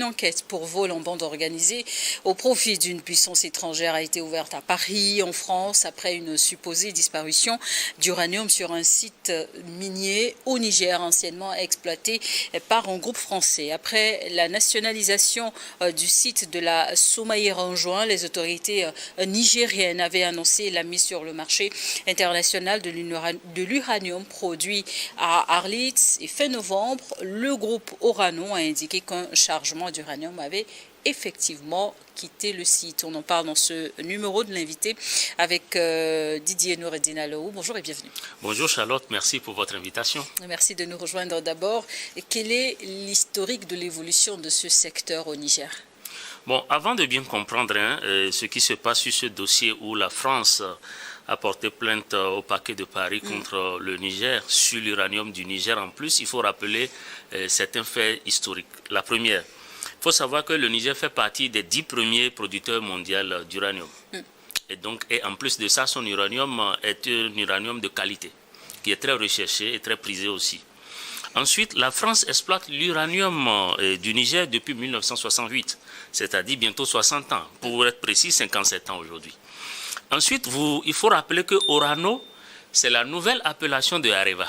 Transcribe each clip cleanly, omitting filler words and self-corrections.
Une enquête pour vol en bande organisée au profit d'une puissance étrangère a été ouverte à Paris, en France, après une supposée disparition d'uranium sur un site minier au Niger, anciennement exploité par un groupe français. Après la nationalisation du site de la Somaïra en juin, les autorités nigériennes avaient annoncé la mise sur le marché international de l'uranium produit à Arlit. Et fin novembre, le groupe Orano a indiqué qu'un chargement d'uranium avait effectivement quitté le site. On en parle dans ce numéro de l'invité avec Didier Noureddin Alou. Bonjour et bienvenue. Bonjour Charlotte, merci pour votre invitation. Merci de nous rejoindre d'abord. Quel est l'historique de l'évolution de ce secteur au Niger ? Bon, avant de bien comprendre ce qui se passe sur ce dossier où la France a porté plainte au parquet de Paris contre le Niger, sur l'uranium du Niger en plus, il faut rappeler certains faits historiques. La première, il faut savoir que le Niger fait partie des 10 premiers producteurs mondiaux d'uranium. Et en plus de ça, son uranium est un uranium de qualité, qui est très recherché et très prisé aussi. Ensuite, la France exploite l'uranium du Niger depuis 1968, c'est-à-dire bientôt 60 ans, pour être précis, 57 ans aujourd'hui. Ensuite, il faut rappeler que Orano, c'est la nouvelle appellation de Areva.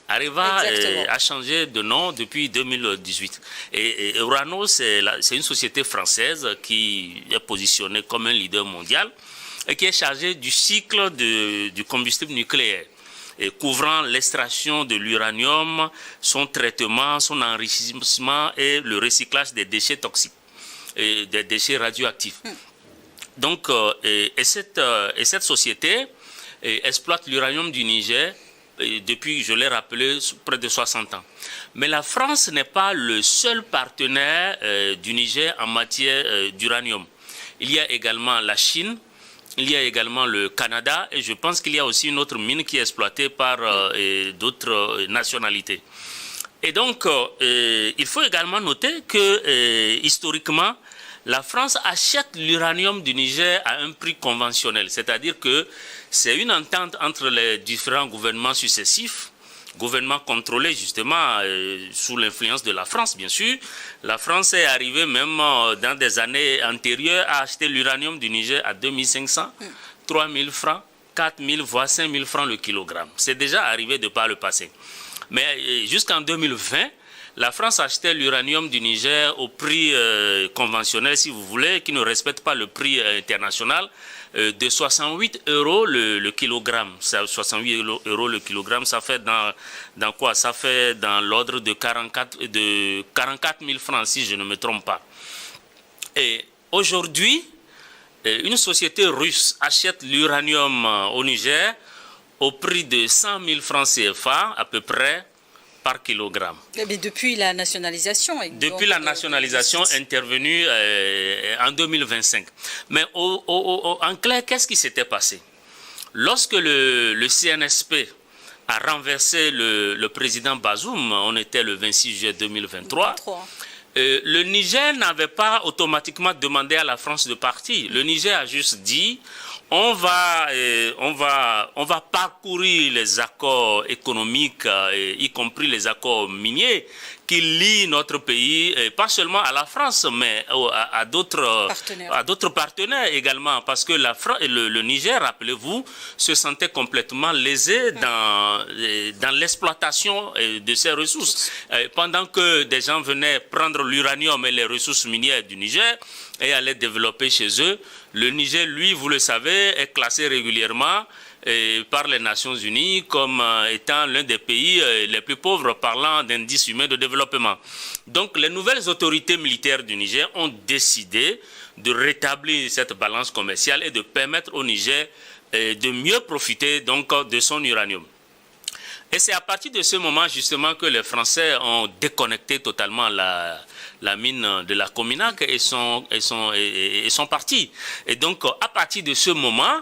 Areva a changé de nom depuis 2018. Et Orano, c'est une société française qui est positionnée comme un leader mondial et qui est chargée du cycle du combustible nucléaire, couvrant l'extraction de l'uranium, son traitement, son enrichissement et le recyclage des déchets toxiques et des déchets radioactifs. Donc, cette société exploite l'uranium du Niger depuis, je l'ai rappelé, près de 60 ans. Mais la France n'est pas le seul partenaire du Niger en matière d'uranium. Il y a également la Chine, il y a également le Canada et je pense qu'il y a aussi une autre mine qui est exploitée par d'autres nationalités. Et donc, il faut également noter que historiquement, la France achète l'uranium du Niger à un prix conventionnel, c'est-à-dire que c'est une entente entre les différents gouvernements successifs, gouvernements contrôlés justement sous l'influence de la France, bien sûr. La France est arrivée même dans des années antérieures à acheter l'uranium du Niger à 2500, 3000 francs, 4000 voire 5000 francs le kilogramme. C'est déjà arrivé de par le passé. Mais jusqu'en 2020, la France achetait l'uranium du Niger au prix conventionnel, si vous voulez, qui ne respecte pas le prix international, de 68 € le kilogramme. 68 € le kilogramme, ça fait dans quoi? Ça fait dans l'ordre de 44 000 francs, si je ne me trompe pas. Et aujourd'hui, une société russe achète l'uranium au Niger au prix de 100 000 francs CFA, à peu près, par kilogramme. Mais depuis la nationalisation. Depuis la nationalisation intervenue en 2025. Mais en clair, qu'est-ce qui s'était passé? Lorsque le CNSP a renversé le président Bazoum, on était le 26 juillet 2023, le Niger n'avait pas automatiquement demandé à la France de partir. Le Niger a juste dit on va parcourir les accords économiques, y compris les accords miniers, qui lient notre pays, pas seulement à la France, mais à d'autres partenaires également. Parce que le Niger, rappelez-vous, se sentait complètement lésé dans l'exploitation de ses ressources. Pendant que des gens venaient prendre l'uranium et les ressources minières du Niger et allaient développer chez eux, le Niger, lui, vous le savez, est classé régulièrement par les Nations Unies comme étant l'un des pays les plus pauvres parlant d'indice humain de développement. Donc les nouvelles autorités militaires du Niger ont décidé de rétablir cette balance commerciale et de permettre au Niger de mieux profiter donc de son uranium. Et c'est à partir de ce moment justement que les Français ont déconnecté totalement la mine de la Cominac et sont partis. Et donc à partir de ce moment,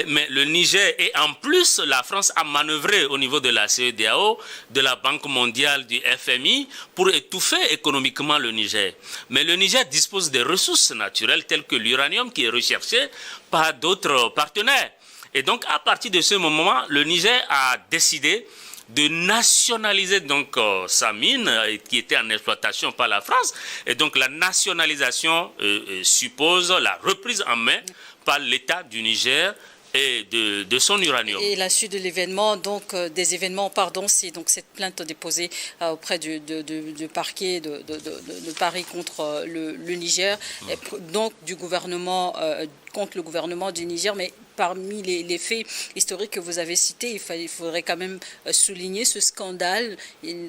mais le Niger et en plus la France a manœuvré au niveau de la CEDEAO, de la Banque mondiale, du FMI pour étouffer économiquement le Niger. Mais le Niger dispose des ressources naturelles telles que l'uranium qui est recherché par d'autres partenaires. Et donc à partir de ce moment, le Niger a décidé de nationaliser donc sa mine qui était en exploitation par la France. Et donc la nationalisation suppose la reprise en main par l'État du Niger et de son uranium. Et la suite de l'événement, donc des événements, pardon, c'est donc cette plainte déposée auprès du parquet de Paris contre le Niger, donc du gouvernement, contre le gouvernement du Niger, mais parmi les faits historiques que vous avez cités, il faudrait quand même souligner ce scandale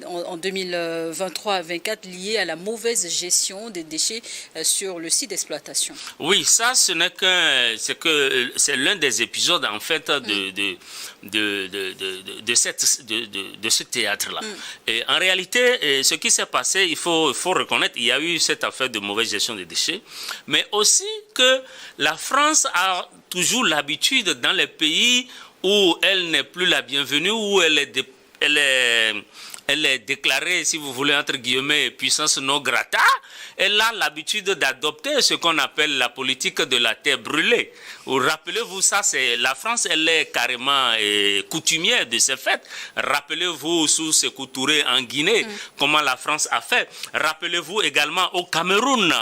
en 2023-24 lié à la mauvaise gestion des déchets sur le site d'exploitation. Oui, ça, c'est l'un des épisodes en fait de ce théâtre-là. Et en réalité, ce qui s'est passé, il faut reconnaître, il y a eu cette affaire de mauvaise gestion des déchets, mais aussi que la France a toujours l'habitude dans les pays où elle n'est plus la bienvenue, où elle est déclarée, si vous voulez, entre guillemets, puissance non grata, elle a l'habitude d'adopter ce qu'on appelle la politique de la terre brûlée. Rappelez-vous, ça, c'est la France, elle est carrément coutumière de ces fêtes. Rappelez-vous, sous Sékou Touré en Guinée, comment la France a fait. Rappelez-vous également au Cameroun,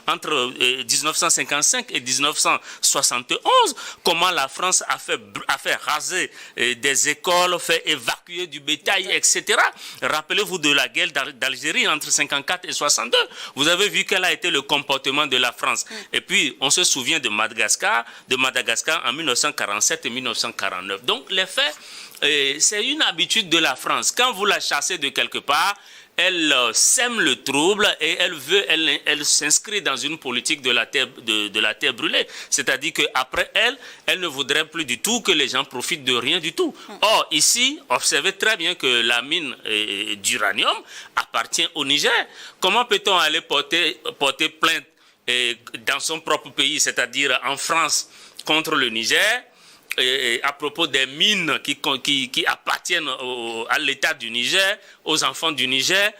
entre 1955 et 1971, comment la France a fait raser des écoles, fait évacuer du bétail, etc. Rappelez-vous de la guerre d'Algérie entre 54 et 62. Vous avez vu quel a été le comportement de la France. Et puis, on se souvient de Madagascar en 1947 et 1949. Donc, les faits, c'est une habitude de la France. Quand vous la chassez de quelque part, elle sème le trouble et elle s'inscrit dans une politique de la terre brûlée. C'est-à-dire qu'après elle ne voudrait plus du tout que les gens profitent de rien du tout. Or, ici, observez très bien que la mine d'uranium appartient au Niger. Comment peut-on aller porter plainte dans son propre pays, c'est-à-dire en France, contre le Niger, à propos des mines qui appartiennent à l'État du Niger, aux enfants du Niger,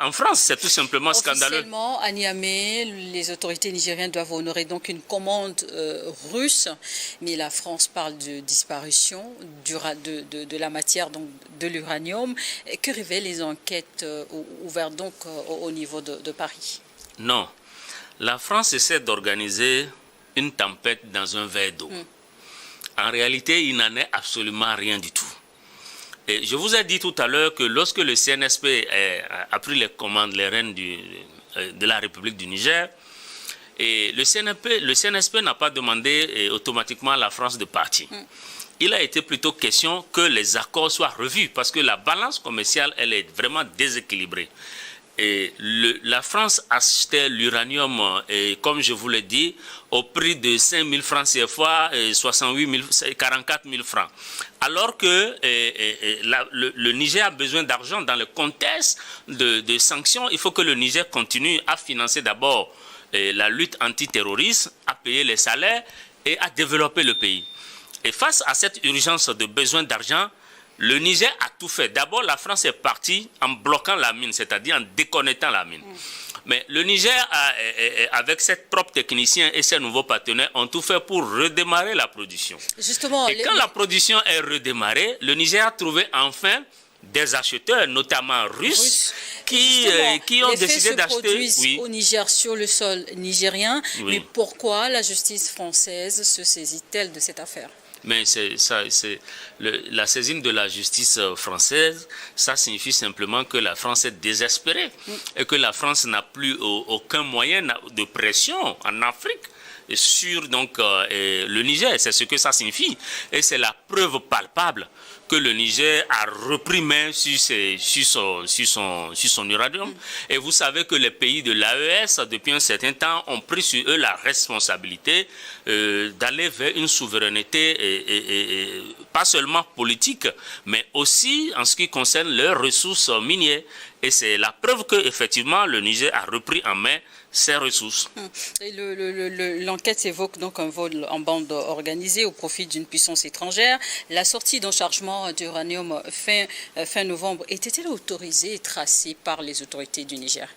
en France, c'est tout simplement scandaleux. Officiellement, à Niamey, les autorités nigériennes doivent honorer donc une commande russe, mais la France parle de disparition de la matière, donc de l'uranium. Que révèlent les enquêtes ouvertes donc au niveau de Paris? Non, la France essaie d'organiser une tempête dans un verre d'eau. En réalité, il n'en est absolument rien du tout. Et je vous ai dit tout à l'heure que lorsque le CNSP a pris les commandes, les rênes de la République du Niger, et le CNSP n'a pas demandé automatiquement à la France de partir. Il a été plutôt question que les accords soient revus parce que la balance commerciale, elle est vraiment déséquilibrée. Et la France achetait l'uranium, comme je vous l'ai dit, au prix de 5 000 francs CFA et 44 000 francs. Alors que le Niger a besoin d'argent dans le contexte de sanctions. Il faut que le Niger continue à financer d'abord la lutte antiterroriste, à payer les salaires et à développer le pays. Et face à cette urgence de besoin d'argent, le Niger a tout fait. D'abord, la France est partie en bloquant la mine, c'est-à-dire en déconnectant la mine. Mais le Niger, avec ses propres techniciens et ses nouveaux partenaires, ont tout fait pour redémarrer la production. Justement, et quand la production est redémarrée, le Niger a trouvé enfin des acheteurs, notamment russes, qui ont décidé d'acheter. Oui. Au Niger, sur le sol nigérien. Oui. Mais pourquoi la justice française se saisit-elle de cette affaire? Mais la saisine de la justice française, ça signifie simplement que la France est désespérée et que la France n'a plus aucun moyen de pression en Afrique sur donc, le Niger. C'est ce que ça signifie. Et c'est la preuve palpable que le Niger a repris main sur son uranium. Et vous savez que les pays de l'AES, depuis un certain temps, ont pris sur eux la responsabilité d'aller vers une souveraineté, pas seulement politique, mais aussi en ce qui concerne leurs ressources minières. Et c'est la preuve qu'effectivement, le Niger a repris en main ses ressources. L'enquête évoque donc un vol en bande organisée au profit d'une puissance étrangère. La sortie d'enchargement d'uranium fin novembre était-elle autorisée et tracée par les autorités du Niger?